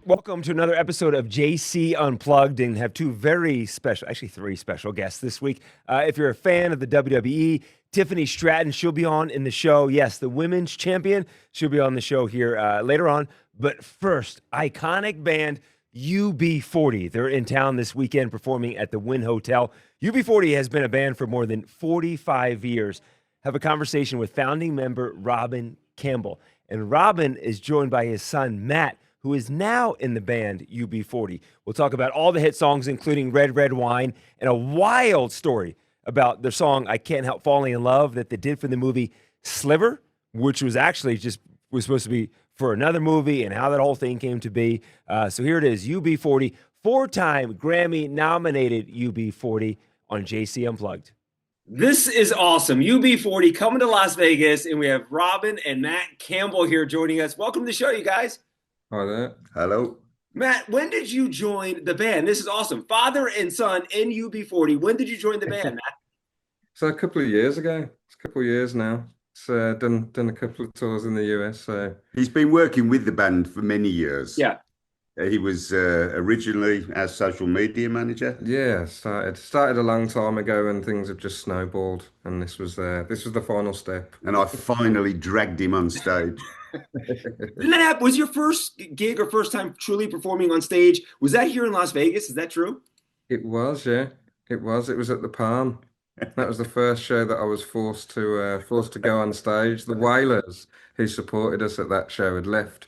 Welcome to another episode of JC Unplugged, and have two very special, actually three special guests this week. If you're a fan of the WWE, Tiffany Stratton, she'll be on in the show. Yes, the women's champion, she'll be on the show here later on. But first, iconic band UB40. They're in town this weekend performing at the Wynn Hotel. UB40 has been a band for more than 45 years. Have a conversation with founding member Robin Campbell. And Robin is joined by his son, Matt, who is now in the band UB40. We'll talk about all the hit songs, including Red, Red Wine, and a wild story about their song, I Can't Help Falling in Love, that they did for the movie Sliver, which was actually was supposed to be for another movie, and how that whole thing came to be. So here it is, UB40, four-time Grammy-nominated UB40 on JC Unplugged. This is awesome. UB40 coming to Las Vegas, and we have Robin and Matt Campbell here joining us. Welcome to the show, you guys. Hi there. Hello. Matt, when did you join the band? This is awesome. Father and son in UB40. When did you join the band, Matt? So a couple of years ago. It's a couple of years now. It's done a couple of tours in the US. So He's been working with the band for many years. Yeah. He was originally our social media manager. yeah, started a long time ago, and things have just snowballed. And this was the final step. And I finally dragged him on stage. Didn't that happen? Was your first gig or first time truly performing on stage? Was that here in Las Vegas? Is that true? It was, yeah. It was. It was at the Palm. That was the first show that I was forced to go on stage. The Wailers, who supported us at that show, had left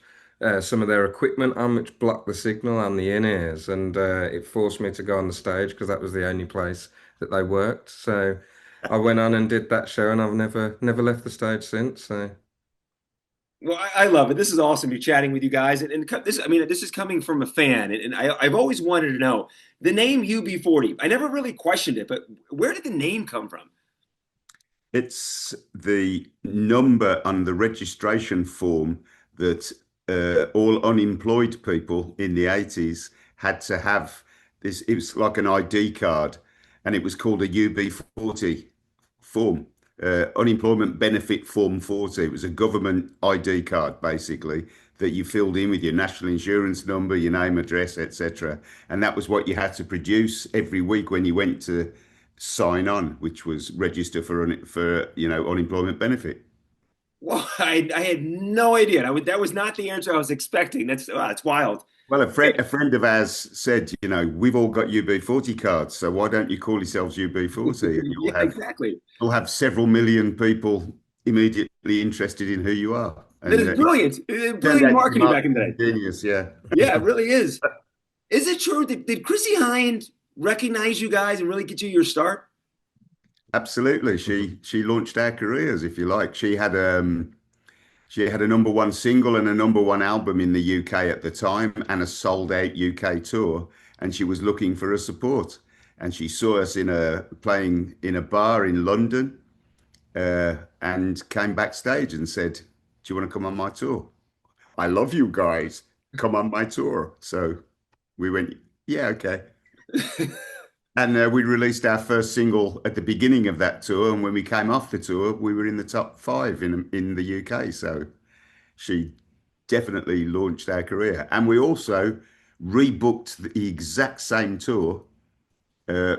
some of their equipment on, which blocked the signal on the in-ears, and it forced me to go on the stage because that was the only place that they worked. So I went on and did that show, and I've never left the stage since. So. Well, I love it. This is awesome. Be chatting with you guys, and this. I mean, this is coming from a fan, and I've always wanted to know the name UB40. I never really questioned it, but where did the name come from? It's the number on the registration form that all unemployed people in the 80s had to have. This, it was like an ID card, and it was called a UB40 form. Unemployment Benefit Form 40. It was a government ID card, basically, that you filled in with your national insurance number, your name, address, etc. And that was what you had to produce every week when you went to sign on, which was register for unemployment benefit. Well, I had no idea. That was not the answer I was expecting. That's wild. Well, a friend of ours said, we've all got UB40 cards, so why don't you call yourselves UB40? And Yeah, exactly. you'll have several million people immediately interested in who you are. And That is brilliant. Brilliant marketing back in the day. Genius, yeah. Yeah, it really is. Is it true that did Chrissie Hynde recognize you guys and really get you your start? Absolutely. She launched our careers, if you like. She had a number one single and a number one album in the UK at the time, and a sold out UK tour, and she was looking for a support. And she saw us playing in a bar in London, and came backstage and said, "Do you want to come on my tour? I love you guys. Come on my tour." So we went, "Yeah, okay." And we released our first single at the beginning of that tour, and when we came off the tour, we were in the top 5 in the UK. So she definitely launched our career. And we also rebooked the exact same tour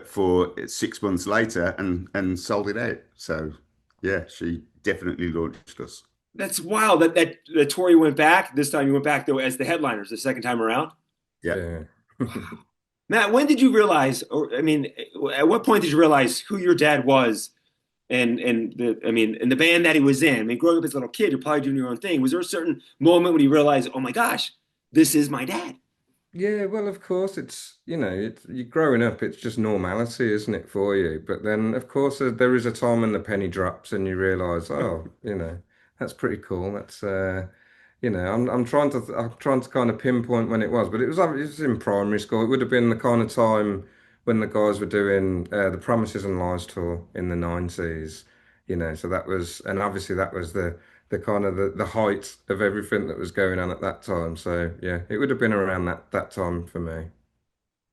for 6 months later and sold it out. So yeah, she definitely launched us. That's wild. That the tour you went back. This time you went back though as the headliners the second time around. Yeah. Matt, when did you realize, or I mean, at what point did you realize who your dad was and the band that he was in? I mean, growing up as a little kid, you're probably doing your own thing. Was there a certain moment when you realized, oh my gosh, this is my dad? Yeah, well, of course, you're growing up, it's just normality, isn't it, for you? But then, of course, there is a time when the penny drops and you realize, oh, that's pretty cool. That's, I'm trying to kind of pinpoint when it was, but it was in primary school. It would have been the kind of time when the guys were doing the Promises and Lies tour in the 90s, so that was, and obviously that was the kind of the height of everything that was going on at that time. So yeah, it would have been around that time for me.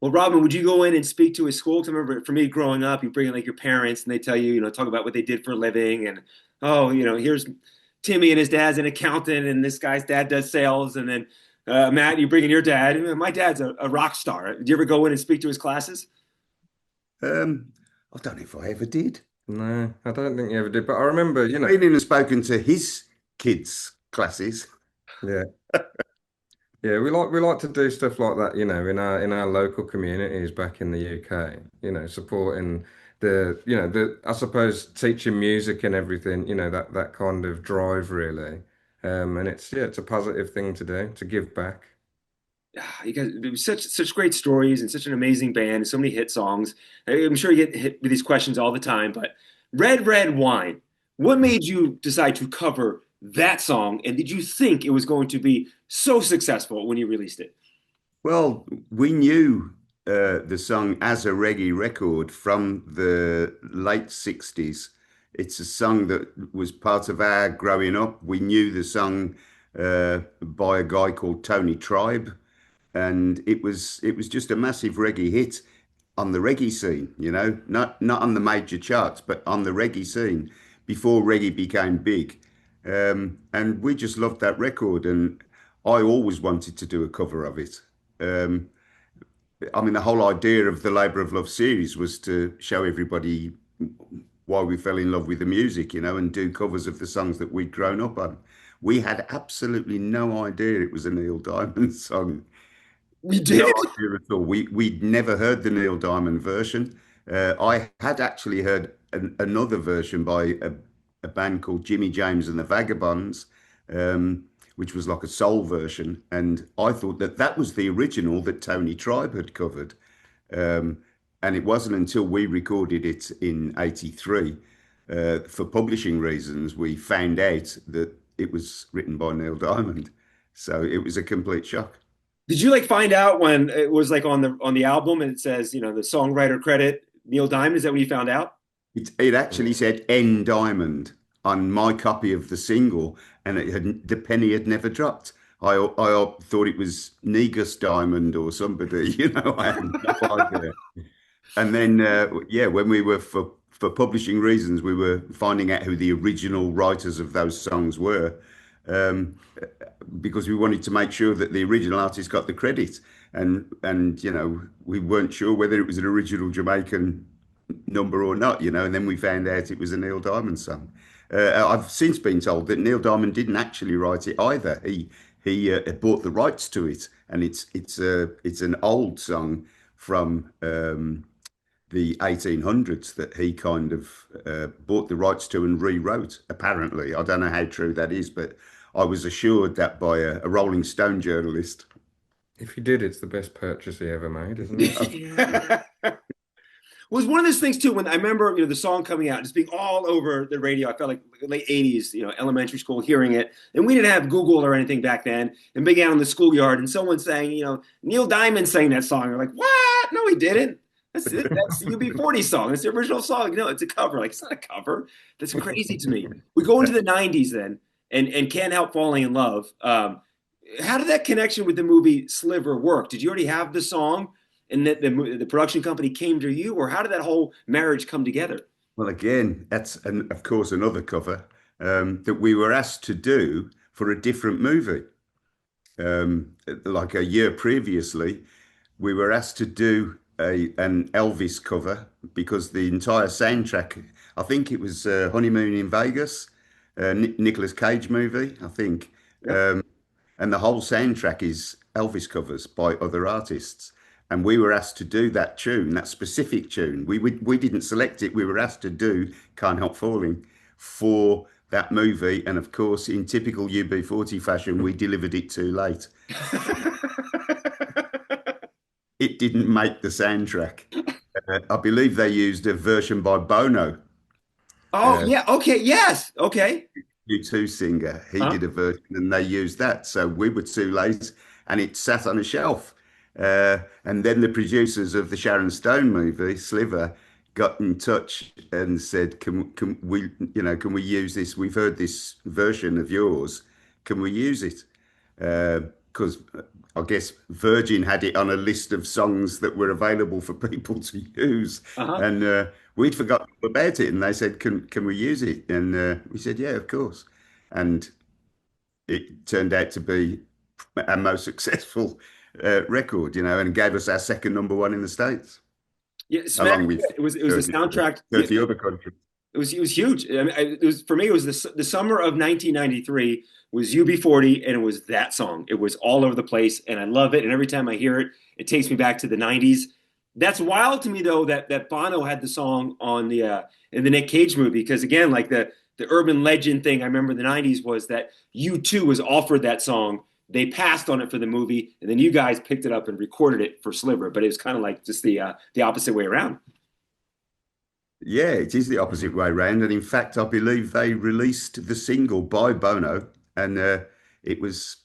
Well, Robin, would you go in and speak to his school? 'Cause I remember for me growing up, you bring in like your parents and they tell you, talk about what they did for a living, and here's Timmy and his dad's an accountant and this guy's dad does sales, and then Matt, you bring in your dad. My dad's a rock star. Did you ever go in and speak to his classes? Um, I don't know if I ever did. No, I don't think you ever did. But I remember, Been in and spoken to his kids' classes. yeah, yeah, we like to do stuff like that, in our local communities back in the UK, supporting the I suppose teaching music and everything, that kind of drive really. And it's a positive thing to do, to give back. You guys, it was such great stories and such an amazing band, so many hit songs. I'm sure you get hit with these questions all the time, but Red Red Wine, what made you decide to cover that song? And did you think it was going to be so successful when you released it? Well, we knew the song as a reggae record from the late 60s. It's a song that was part of our growing up. We knew the song by a guy called Tony Tribe, and it was just a massive reggae hit on the reggae scene, not on the major charts, but on the reggae scene before reggae became big. And we just loved that record, and I always wanted to do a cover of it. Um, I mean, the whole idea of the Labour of Love series was to show everybody why we fell in love with the music, and do covers of the songs that we'd grown up on. We had absolutely no idea it was a Neil Diamond song. We No did. idea at all. We'd never heard the Neil Diamond version. I had actually heard another version by a band called Jimmy James and the Vagabonds, which was like a soul version, and I thought that that was the original that Tony Tribe had covered. Um, and it wasn't until we recorded it in '83, for publishing reasons, we found out that it was written by Neil Diamond. So it was a complete shock. Did you like find out when it was like on the album and it says, the songwriter credit, Neil Diamond? Is that when you found out? It actually said N Diamond on my copy of the single, and the penny had never dropped. I thought it was Negus Diamond or somebody, I had no idea. And then, yeah, when we were for publishing reasons, we were finding out who the original writers of those songs were, um, because we wanted to make sure that the original artist got the credit, and we weren't sure whether it was an original Jamaican number or not, and then we found out it was a Neil Diamond song. I've since been told that Neil Diamond didn't actually write it either. He bought the rights to it, and it's an old song from the 1800s that he kind of bought the rights to and rewrote. Apparently, I don't know how true that is, but I was assured that by a Rolling Stone journalist. If he did, it's the best purchase he ever made, isn't it? Was one of those things too when I remember the song coming out just being all over the radio. I felt like late 80s, elementary school hearing it, and we didn't have Google or anything back then, and being out in the schoolyard and someone saying, Neil Diamond sang that song. You're like, what? No, he didn't. That's it. That's the UB40 song. It's the original song. No, it's a cover. Like, it's not a cover. That's crazy to me. We go into the 90s then, and Can't Help Falling in Love. How did that connection with the movie Sliver work? Did you already have the song and that the production company came to you, or how did that whole marriage come together? Well, again, that's of course another cover that we were asked to do for a different movie. Like a year previously, we were asked to do an Elvis cover because the entire soundtrack, I think it was Honeymoon in Vegas, Nicolas Cage movie, I think. Yep. And the whole soundtrack is Elvis covers by other artists. And we were asked to do that tune, that specific tune. We didn't select it. We were asked to do Can't Help Falling for that movie. And of course, in typical UB40 fashion, we delivered it too late. It didn't make the soundtrack. I believe they used a version by Bono, Oh, yeah. Okay. Yes. Okay. U2 singer. He Huh? did a version and they used that. So we were too late and it sat on a shelf. And then the producers of the Sharon Stone movie, Sliver, got in touch and said, can we use this? We've heard this version of yours. Can we use it? Because I guess Virgin had it on a list of songs that were available for people to use. Uh-huh. And we'd forgotten about it. And they said, can we use it? And we said, yeah, of course. And it turned out to be our most successful record, and gave us our second number one in the States, Yeah, Smack. along with It was the 30, soundtrack. 30 other countries. It was huge. I mean, it was for me. It was the summer of 1993 was UB40, and it was that song. It was all over the place, and I love it. And every time I hear it, it takes me back to the 90s. That's wild to me, though, that Bono had the song on the in the Nick Cage movie, because again, like the urban legend thing I remember in the 90s was that U2 was offered that song. They passed on it for the movie, and then you guys picked it up and recorded it for Sliver. But it was kind of like just the opposite way around. Yeah, it is the opposite way round. And in fact, I believe they released the single by Bono, and it was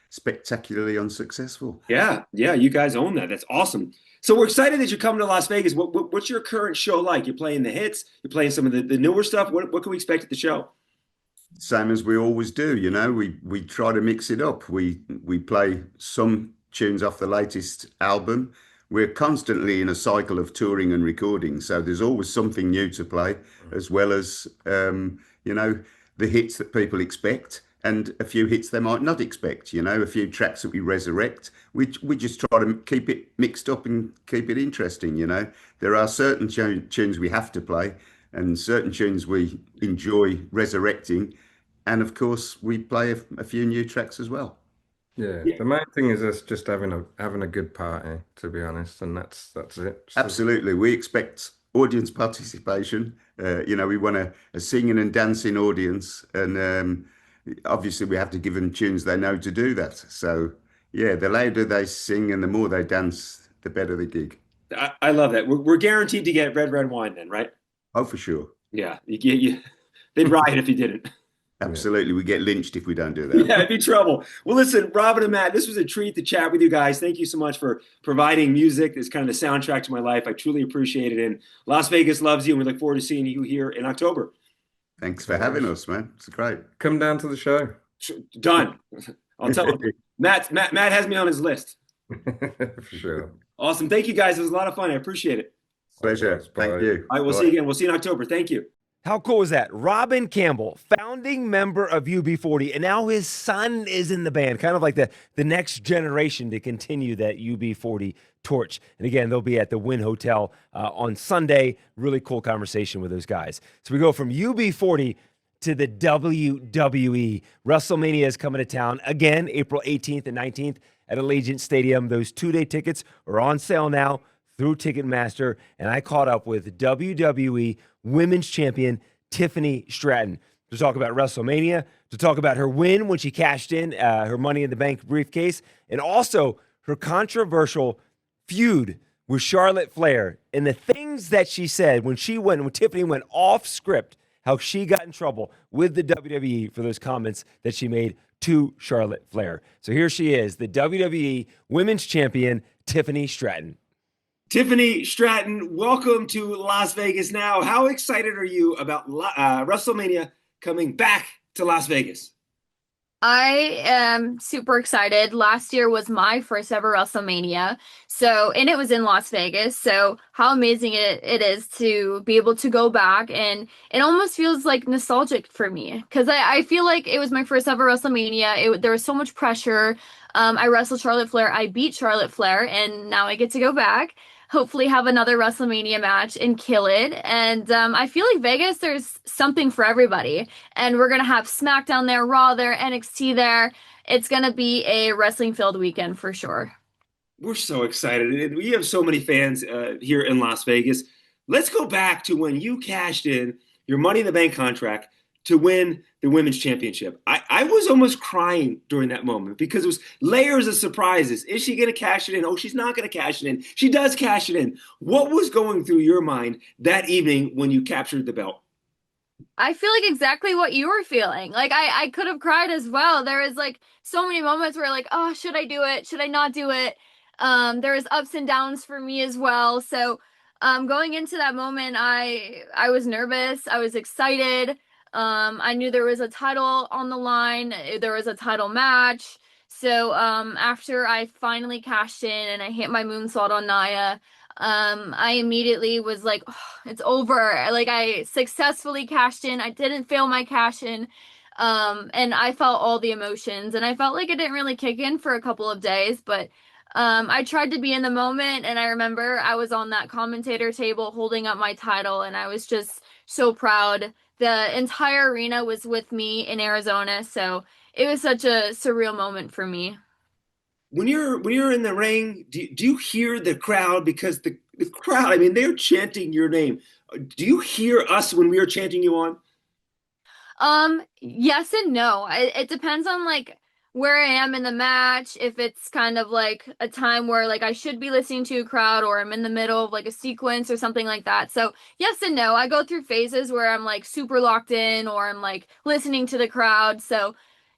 spectacularly unsuccessful. Yeah, yeah, you guys own that. That's awesome. So we're excited that you're coming to Las Vegas. What's your current show like? You're playing the hits. You're playing some of the newer stuff. What can we expect at the show? Same as we always do, we try to mix it up. We play some tunes off the latest album. We're constantly in a cycle of touring and recording, so there's always something new to play, as well as the hits that people expect and a few hits they might not expect. A few tracks that we resurrect. We just try to keep it mixed up and keep it interesting. There are certain tunes we have to play, and certain tunes we enjoy resurrecting, and of course we play a few new tracks as well. Yeah, the main thing is us just having a good party, to be honest, and that's it. Absolutely, we expect audience participation. We want a singing and dancing audience, and obviously we have to give them tunes they know to do that. So yeah, the louder they sing and the more they dance, the better the gig. I love that. We're guaranteed to get red wine then, right? Oh, for sure. Yeah, they'd riot if you didn't. Absolutely. We get lynched if we don't do that. Yeah, it'd be trouble. Well, listen, Robin and Matt, this was a treat to chat with you guys. Thank you so much for providing music. It's kind of the soundtrack to my life. I truly appreciate it. And Las Vegas loves you, and we look forward to seeing you here in October. Thanks for having us, man. It's great. Come down to the show. Done. I'll tell him. Matt has me on his list. For sure. Awesome. Thank you, guys. It was a lot of fun. I appreciate it. Pleasure. Thank you. All right, we'll see you again. We'll see you in October. Thank you. How cool is that? Robin Campbell, founding member of UB40, and now his son is in the band, kind of like the next generation to continue that UB40 torch. And again, they'll be at the Wynn Hotel on Sunday. Really cool conversation with those guys. So we go from UB40 to the WWE. WrestleMania is coming to town again, April 18th and 19th at Allegiant Stadium. Those 2-day tickets are on sale now through Ticketmaster, and I caught up with WWE Women's Champion Tiffany Stratton to talk about WrestleMania, to talk about her win when she cashed in her Money in the Bank briefcase, and also her controversial feud with Charlotte Flair and the things that she said when Tiffany went off script, how she got in trouble with the WWE for those comments that she made to Charlotte Flair. So here she is, the WWE Women's Champion Tiffany Stratton. Tiffany Stratton, welcome to Las Vegas now. How excited are you about WrestleMania coming back to Las Vegas? I am super excited. Last year was my first ever WrestleMania. And it was in Las Vegas. So how amazing it is to be able to go back, and it almost feels like nostalgic for me because I feel like it was my first ever WrestleMania. There was so much pressure. I wrestled Charlotte Flair. I beat Charlotte Flair, and now I get to go back, hopefully have another WrestleMania match and kill it. And I feel like Vegas, there's something for everybody. And we're going to have SmackDown there, Raw there, NXT there. It's going to be a wrestling-filled weekend for sure. We're so excited. We have so many fans here in Las Vegas. Let's go back to when you cashed in your Money in the Bank contract to win the Women's Championship. I was almost crying during that moment because it was layers of surprises. Is she going to cash it in? Oh, she's not going to cash it in. She does cash it in. What was going through your mind that evening when you captured the belt? I feel like exactly what you were feeling. Like I could have cried as well. There was like so many moments where like, oh, should I do it? Should I not do it? There was ups and downs for me as well. So going into that moment, I was nervous. I was excited. I knew there was a title on the line. There was a title match. So after I finally cashed in and I hit my moonsault on Nia, I immediately was like, oh, it's over. Like I successfully cashed in. I didn't fail my cash in. And I felt all the emotions, and I felt like it didn't really kick in for a couple of days, but I tried to be in the moment, and I remember I was on that commentator table holding up my title, and I was just so proud. The entire arena was with me in Arizona, so it was such a surreal moment for me. When you're in the ring, do you hear the crowd? Because the crowd, I mean, they're chanting your name. Do you hear us when we are chanting you on? Yes and no. It depends on like where I am in the match. If it's kind of like a time where like I should be listening to a crowd, or I'm in the middle of like a sequence or something like that. So yes and no. I go through phases where I'm like super locked in, or I'm like listening to the crowd. So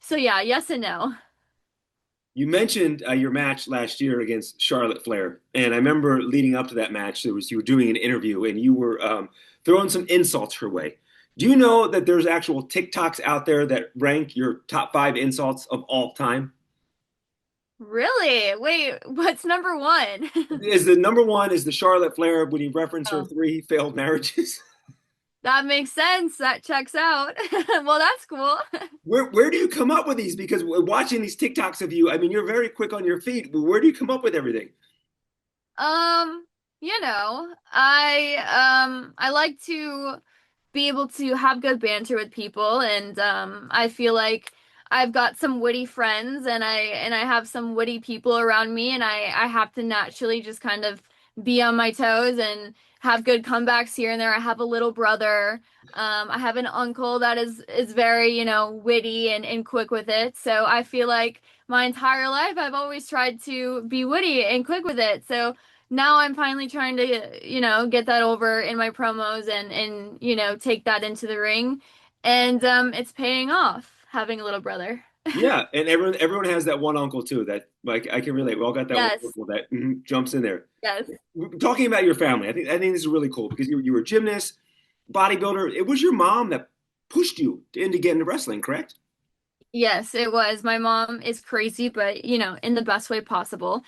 yeah, yes and no. You mentioned your match last year against Charlotte Flair, and I remember leading up to that match, there was you were doing an interview and you were throwing some insults her way. Do you know that there's actual TikToks out there that rank your top 5 insults of all time? Really? Wait, what's number one? Is the number one is the Charlotte Flair when you reference her Oh, 3 failed marriages? that makes sense. That checks out. Well, that's cool. Where do you come up with these? Because watching these TikToks of you, I mean, you're very quick on your feet. Where do you come up with everything? Um, I like to be able to have good banter with people, and I feel like I've got some witty friends, and I have some witty people around me, and I have to naturally just kind of be on my toes and have good comebacks here and there. I have a little brother. I have an uncle that is very, witty and quick with it. So I feel like my entire life I've always tried to be witty and quick with it. So now I'm finally trying to, get that over in my promos and take that into the ring. And it's paying off having a little brother. Yeah, and everyone has that one uncle too that like I can relate. We all got that one Yes. uncle that jumps in there. Yes. Talking about your family, I think this is really cool because you were a gymnast, bodybuilder. It was your mom that pushed you into getting into wrestling, correct? Yes, it was. My mom is crazy, but in the best way possible.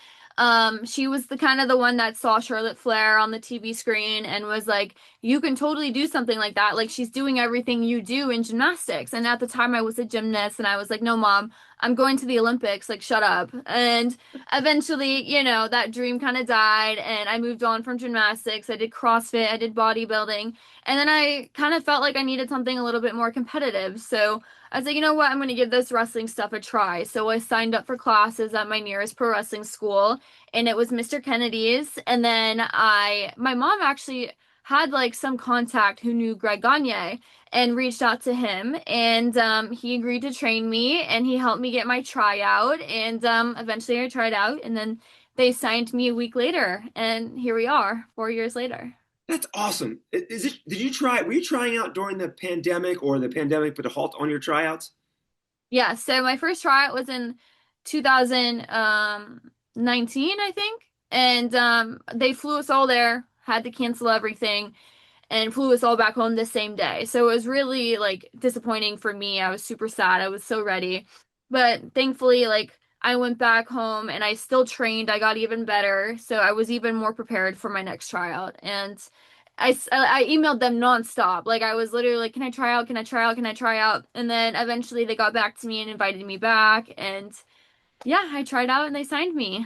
She was the kind of the one that saw Charlotte Flair on the TV screen and was like, "You can totally do something like that. Like she's doing everything you do in gymnastics." And at the time I was a gymnast and I was like, "No, mom, I'm going to the Olympics. Like shut up." And eventually, that dream kind of died and I moved on from gymnastics. I did CrossFit, I did bodybuilding, and then I kind of felt like I needed something a little bit more competitive. So I was like, you know what? I'm going to give this wrestling stuff a try. So I signed up for classes at my nearest pro wrestling school, and it was Mr. Kennedy's. And then my mom actually had like some contact who knew Greg Gagne and reached out to him, and he agreed to train me, and he helped me get my tryout, and eventually I tried out, and then they signed me a week later, and here we are, 4 years later. That's awesome. Is it? Did you try? Were you trying out during the pandemic, or the pandemic put a halt on your tryouts? Yeah, so my first tryout was in 2019, I think. And they flew us all there, had to cancel everything, and flew us all back home the same day. So it was really like disappointing for me. I was super sad. I was so ready. But thankfully, like I went back home and I still trained. I got even better. So I was even more prepared for my next tryout. And I emailed them nonstop. Like I was literally like, "Can I try out? Can I try out? Can I try out?" And then eventually they got back to me and invited me back. And yeah, I tried out and they signed me.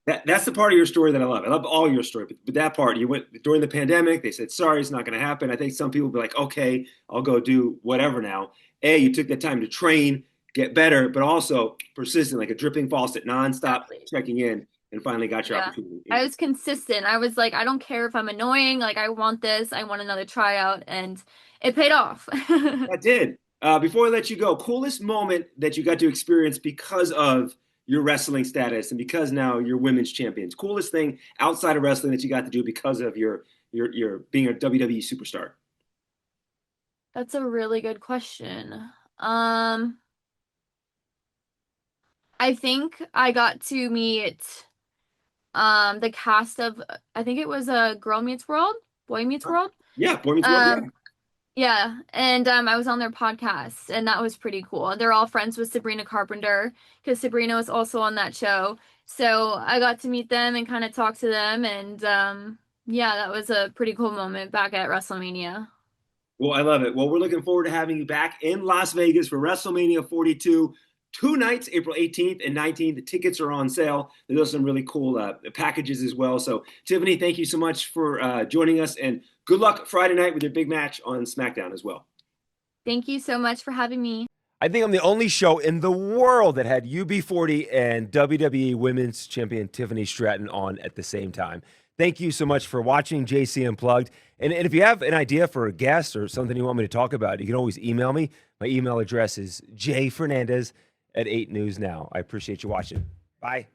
That's the part of your story that I love. I love all your story, but that part you went during the pandemic. They said sorry, it's not going to happen. I think some people be like, okay, I'll go do whatever now. You took that time to train, get better, but also persistent, like a dripping faucet, nonstop Exactly. checking in, and finally got your Yeah. opportunity. I was consistent. I was like, I don't care if I'm annoying. Like, I want this. I want another tryout. And it paid off. That did. Before I let you go, coolest moment that you got to experience because of your wrestling status and because now you're women's champions. Coolest thing outside of wrestling that you got to do because of your being a WWE superstar. That's a really good question. Um, I think I got to meet the cast of I think it was a Girl Meets World, Boy Meets World. Yeah, Boy Meets World. Yeah. Um, Yeah, and I was on their podcast, and that was pretty cool. They're all friends with Sabrina Carpenter because Sabrina was also on that show. So I got to meet them and kind of talk to them, and yeah, that was a pretty cool moment back at WrestleMania. Well, I love it. Well, we're looking forward to having you back in Las Vegas for WrestleMania 42. 2 nights, April 18th and 19th. The tickets are on sale. There's some really cool packages as well. So, Tiffany, thank you so much for joining us, and good luck Friday night with your big match on SmackDown as well. Thank you so much for having me. I think I'm the only show in the world that had UB40 and WWE Women's Champion Tiffany Stratton on at the same time. Thank you so much for watching JC Unplugged. And if you have an idea for a guest or something you want me to talk about, you can always email me. My email address is jfernandez@8newsnow. I appreciate you watching. Bye.